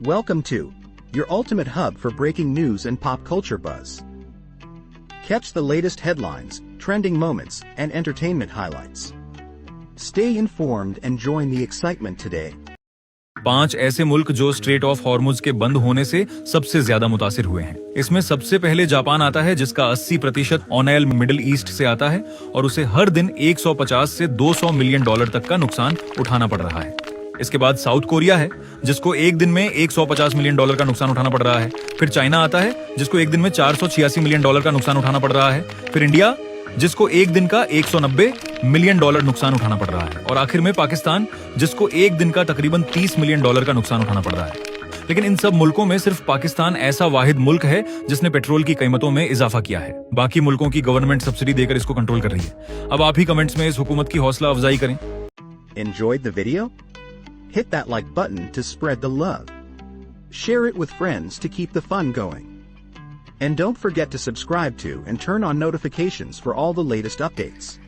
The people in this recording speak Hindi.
Welcome to your ultimate hub for breaking news and pop culture buzz. Catch the latest headlines, trending moments, and entertainment highlights. Stay informed and join the excitement today. 5 ऐसे मुल्क जो स्ट्रेट ऑफ हॉर्मुज के बंद होने से सबसे ज्यादा मुतासिर हुए हैं। इसमें सबसे पहले जापान आता है, जिसका 80% ऑयल मिडिल ईस्ट से आता है और उसे हर दिन 150 से 200 मिलियन डॉलर तक का नुकसान उठाना पड़ रहा है। इसके बाद साउथ कोरिया है, जिसको एक दिन में 150 मिलियन डॉलर का नुकसान उठाना पड़ रहा है। फिर चाइना आता है, जिसको एक दिन में 486 मिलियन डॉलर का नुकसान उठाना पड़ रहा है। फिर इंडिया, जिसको एक दिन का 190 मिलियन डॉलर नुकसान उठाना पड़ रहा है। और आखिर में पाकिस्तान, जिसको एक दिन का तकरीबन 30 मिलियन डॉलर का नुकसान उठाना पड़ रहा है। लेकिन इन सब मुल्कों में सिर्फ पाकिस्तान ऐसा वाहिद मुल्क है जिसने पेट्रोल की कीमतों में इजाफा किया है। बाकी मुल्कों की गवर्नमेंट सब्सिडी देकर इसको कंट्रोल कर रही है। अब आप ही कमेंट्स में इस हुकूमत की हौसला अफजाई करें। Enjoyed the video? Hit that like button to spread the love. Share it with friends to keep the fun going. And don't forget to subscribe to and turn on notifications for all the latest updates.